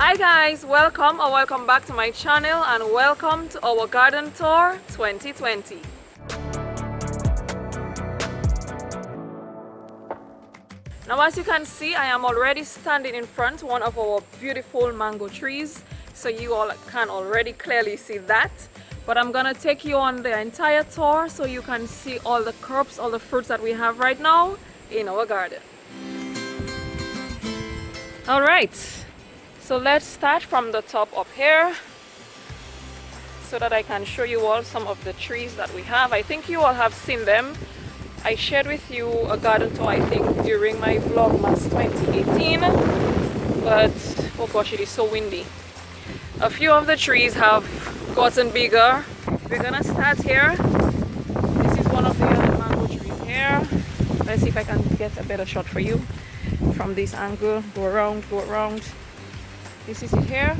Hi guys, welcome back to my channel and welcome to our garden tour 2020. Now as you can see, I am already standing in front of one of our beautiful mango trees, so you all can already clearly see that. But I'm gonna take you on the entire tour so you can see all the crops, all the fruits that we have right now in our garden. Alright. So let's start from the top up here so that I can show you all some of the trees that we have. I think you all have seen them. I shared with you a garden tour, I think, during my Vlogmas 2018, but oh gosh, it is so windy. A few of the trees have gotten bigger. We're gonna start here. This is one of the other mango trees here. Let's see if I can get a better shot for you from this angle. Go around. This is it here.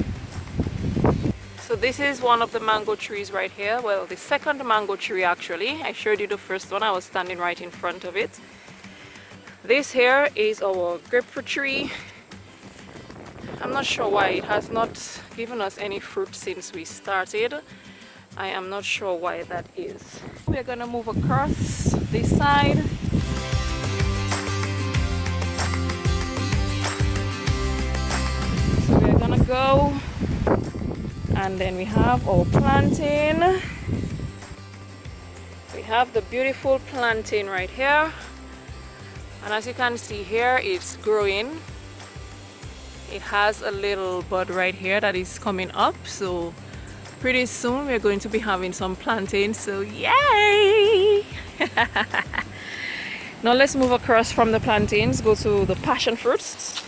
So this is one of the mango trees right here. Well, the second mango tree actually. I showed you the first one. I was standing right in front of it. This here is our grapefruit tree. I'm not sure why it has not given us any fruit since we started. I am not sure why that is. We're gonna move across this side. Go, and then we have our plantain. We have the beautiful plantain right here, and as you can see here, it's growing. It has a little bud right here that is coming up, so pretty soon we're going to be having some plantain, so yay! Now let's move across from the plantains, go to the passion fruits.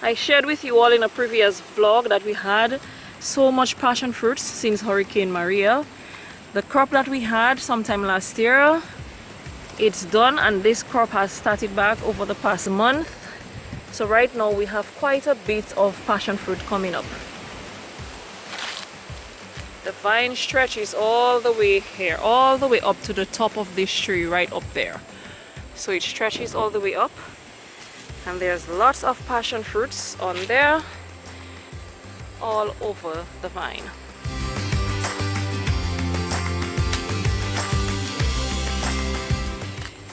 I shared with you all in a previous vlog that we had so much passion fruits since Hurricane Maria. The crop that we had sometime last year, it's done, and this crop has started back over the past month. So right now we have quite a bit of passion fruit coming up. The vine stretches all the way here, all the way up to the top of this tree right up there. So it stretches all the way up. And there's lots of passion fruits on there, all over the vine.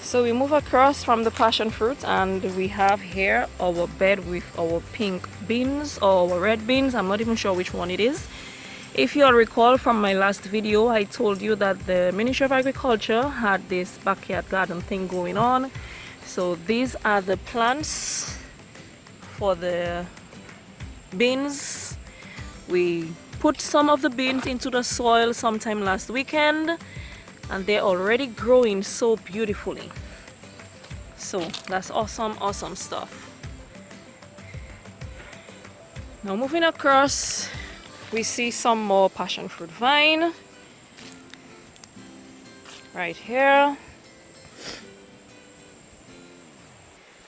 So we move across from the passion fruit, and we have here our bed with our pink beans or our red beans. I'm not even sure which one it is. If you all recall from my last video, I told you that the Ministry of Agriculture had this backyard garden thing going on. So these are the plants for the beans. We put some of the beans into the soil sometime last weekend, and they're already growing so beautifully. So that's awesome stuff. Now moving across, we see some more passion fruit vine right here.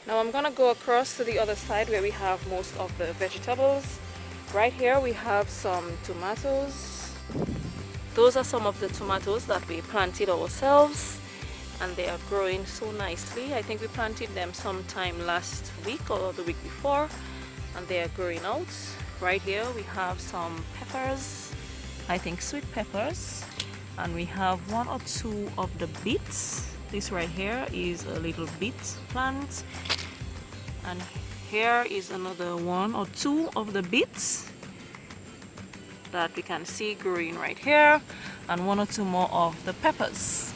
Now I'm gonna go across to the other side where we have most of the vegetables. Right here we have some tomatoes. Those are some of the tomatoes that we planted ourselves, and they are growing so nicely. I think we planted them sometime last week or the week before, and they are growing out. Right here we have some peppers, I think sweet peppers, and we have one or two of the beets. This right here is a little beet plant, and here is another one or two of the beets that we can see growing right here, and one or two more of the peppers.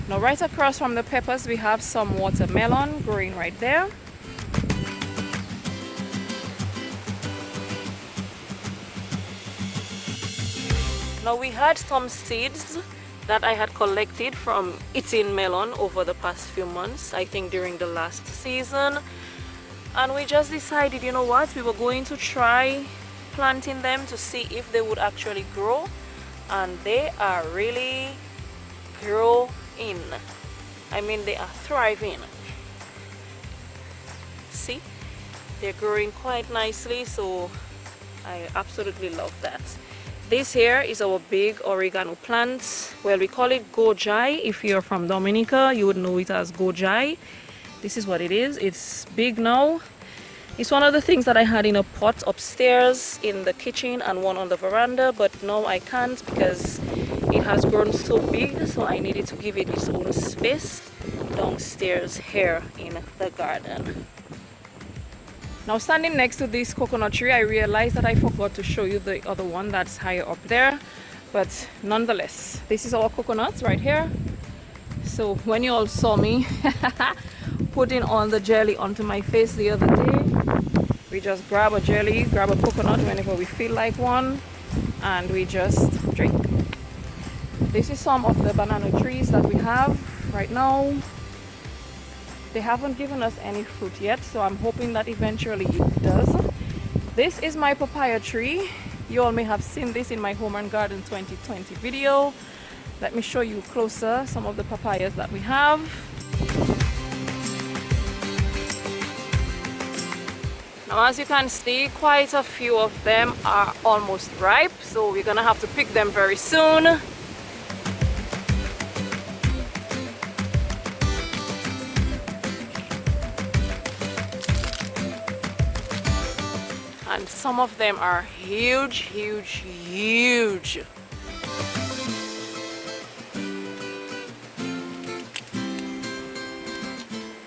Now right across from the peppers we have some watermelon growing right there. Now we had some seeds that I had collected from eating melon over the past few months, I think during the last season, and we just decided, you know what, we were going to try planting them to see if they would actually grow, and they are really growing. I mean, they are thriving. See, they're growing quite nicely, so I absolutely love that. This here is our big oregano plant. Well, we call it gojai. If you're from Dominica, you would know it as gojai. this is what it is. It's big now. It's one of the things that I had in a pot upstairs in the kitchen and one on the veranda, but now I can't because it has grown so big, so I needed to give it its own space downstairs here in the garden. Now, standing next to this coconut tree, I realized that I forgot to show you the other one that's higher up there, but nonetheless, this is our coconuts right here. So when you all saw me putting all the jelly onto my face the other day, we just grab a jelly, grab a coconut whenever we feel like one, and we just drink. This is some of the banana trees that we have right now. They haven't given us any fruit yet, so I'm hoping that eventually it does. This is my papaya tree. You all may have seen this in my Home and Garden 2020 video. Let me show you closer some of the papayas that we have. Now, as you can see, quite a few of them are almost ripe, so we're gonna have to pick them very soon. And some of them are huge, huge, huge.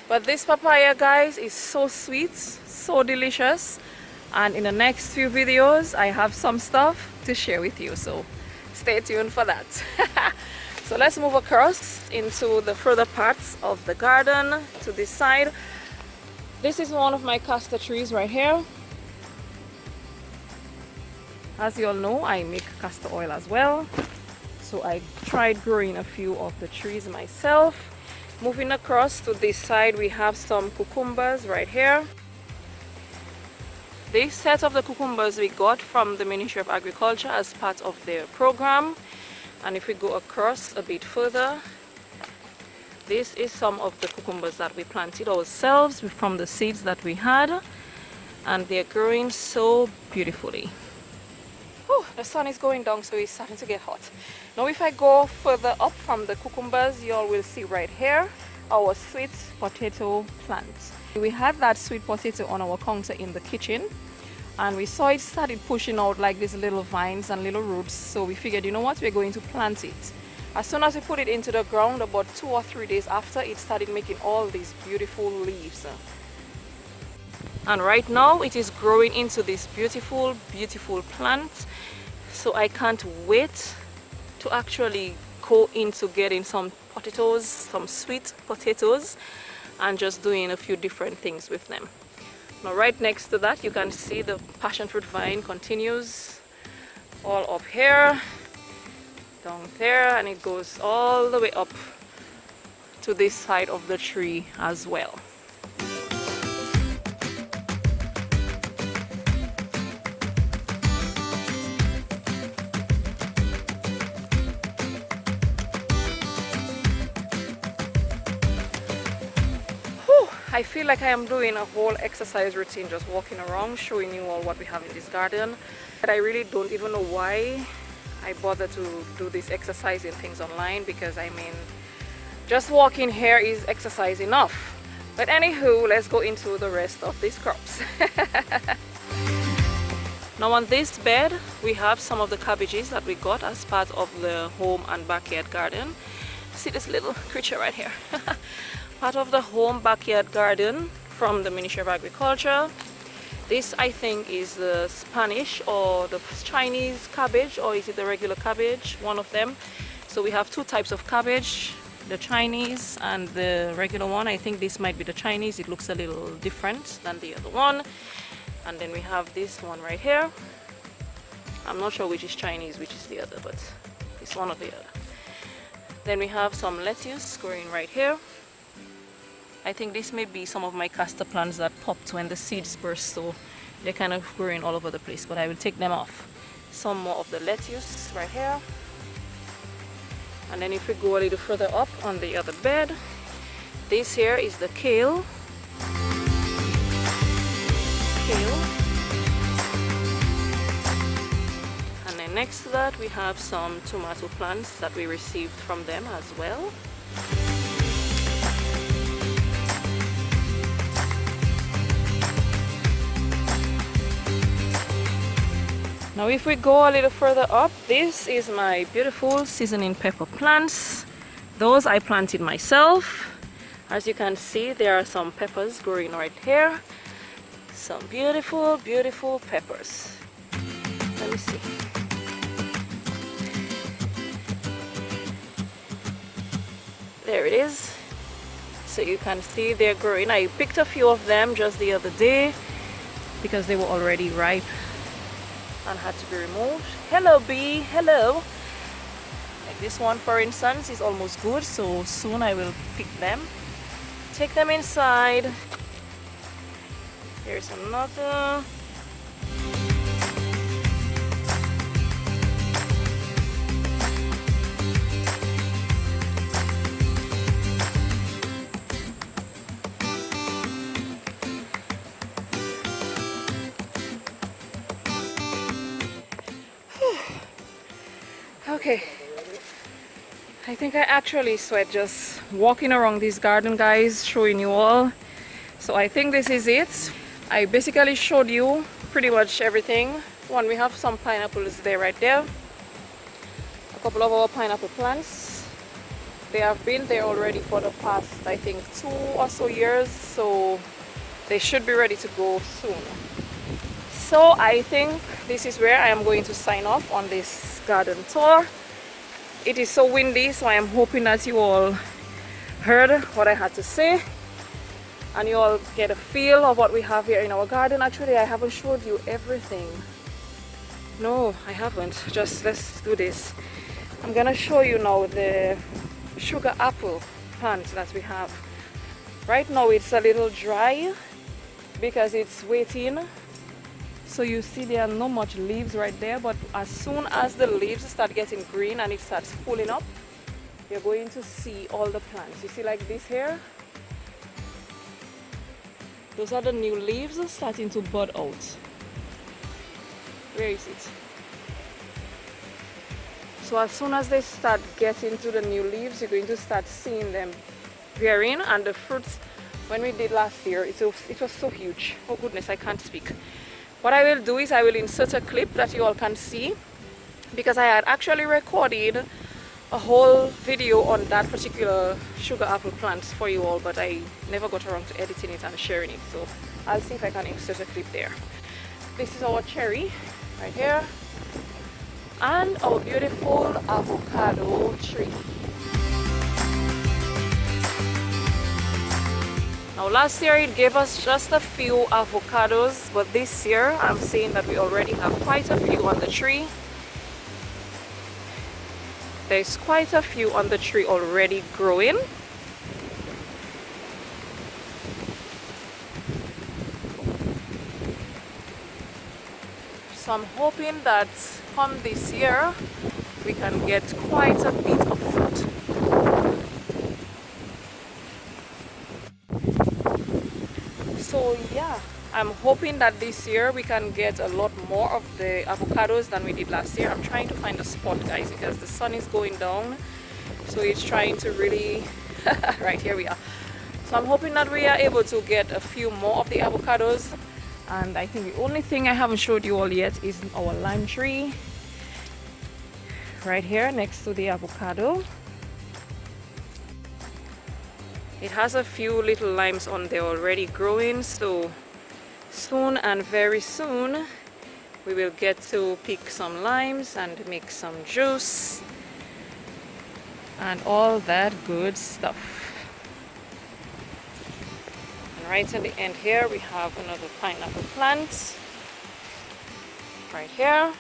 But this papaya, guys, is so sweet, so delicious, and in the next few videos I have some stuff to share with you, so stay tuned for that. So let's move across into the further parts of the garden to this side. This is one of my castor trees right here. As you all know, I make castor oil as well, so I tried growing a few of the trees myself. Moving across to this side, we have some cucumbers right here. This set of the cucumbers we got from the Ministry of Agriculture as part of their program. And if we go across a bit further, this is some of the cucumbers that we planted ourselves from the seeds that we had, and they're growing so beautifully. Oh, the sun is going down, so it's starting to get hot. Now if I go further up from the cucumbers, you all will see right here our sweet potato plant. We had that sweet potato on our counter in the kitchen, and we saw it started pushing out like these little vines and little roots, so we figured, you know what, we're going to plant it. As soon as we put it into the ground, about 2 or 3 days after, it started making all these beautiful leaves. And right now it is growing into this beautiful, beautiful plant. So I can't wait to actually go into getting some potatoes, some sweet potatoes, and just doing a few different things with them. Now right next to that, you can see the passion fruit vine continues all up here, down there, and it goes all the way up to this side of the tree as well. I feel like I am doing a whole exercise routine, just walking around showing you all what we have in this garden. But I really don't even know why I bother to do this exercising things online, because I mean, just walking here is exercise enough. But anywho, let's go into the rest of these crops. Now on this bed, we have some of the cabbages that we got as part of the home and backyard garden. See this little creature right here. Part of the home backyard garden from the Ministry of Agriculture. This, I think, is the Spanish or the Chinese cabbage, or is it the regular cabbage? One of them. So we have 2 types of cabbage, the Chinese and the regular one. I think this might be the Chinese. It looks a little different than the other one. And then we have this one right here. I'm not sure which is Chinese, which is the other, but it's one or the other. Then we have some lettuce growing right here. I think this may be some of my castor plants that popped when the seeds burst, so they're kind of growing all over the place, but I will take them off. Some more of the lettuce right here. And then if we go a little further up on the other bed, this here is the kale. And then next to that, we have some tomato plants that we received from them as well. Now if we go a little further up, this is my beautiful seasoning pepper plants. Those I planted myself. As you can see, there are some peppers growing right here. Some beautiful, beautiful peppers. Let me see. There it is. So you can see they're growing. I picked a few of them just the other day because they were already ripe and had to be removed. Hello bee, hello. Like this one for instance is almost good, so soon I will pick them, take them inside. Here's another. Okay, I think I actually sweat just walking around this garden, guys, showing you all. So I think this is it. I basically showed you pretty much everything. One, we have some pineapples there right there. A couple of our pineapple plants. They have been there already for the past, I think, 2 or so years, so they should be ready to go soon. So I think this is where I am going to sign off on this garden tour. It is so windy, so I am hoping that you all heard what I had to say and you all get a feel of what we have here in our garden. Actually, I haven't showed you everything. No, I haven't. Just let's do this. I'm gonna show you now the sugar apple plant that we have. Right now it's a little dry because it's waiting. So you see there are not much leaves right there, but as soon as the leaves start getting green and it starts pulling up, you're going to see all the plants. You see like this here? Those are the new leaves starting to bud out. Where is it? So as soon as they start getting to the new leaves, you're going to start seeing them bearing, and the fruits, when we did last year, it was so huge. Oh goodness, I can't speak. What I will do is I will insert a clip that you all can see, because I had actually recorded a whole video on that particular sugar apple plant for you all, but I never got around to editing it and sharing it, so I'll see if I can insert a clip there. This is our cherry right here and our beautiful avocado tree. Now last year it gave us just a few avocados, but this year I'm seeing that we already have quite a few on the tree. There's quite a few on the tree already growing. So I'm hoping that come this year we can get quite a bit of fruit. So yeah, I'm hoping that this year we can get a lot more of the avocados than we did last year. I'm trying to find a spot, guys, because the sun is going down, so it's trying to really right here we are. So I'm hoping that we are able to get a few more of the avocados. And I think the only thing I haven't showed you all yet is our lime tree right here next to the avocado. It has a few little limes on there already growing, so soon and very soon we will get to pick some limes and make some juice and all that good stuff. And right at the end here we have another pineapple plant right here.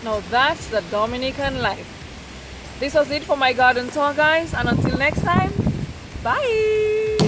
Now that's the Dominican life. This was it for my garden tour, guys, and until next time, bye.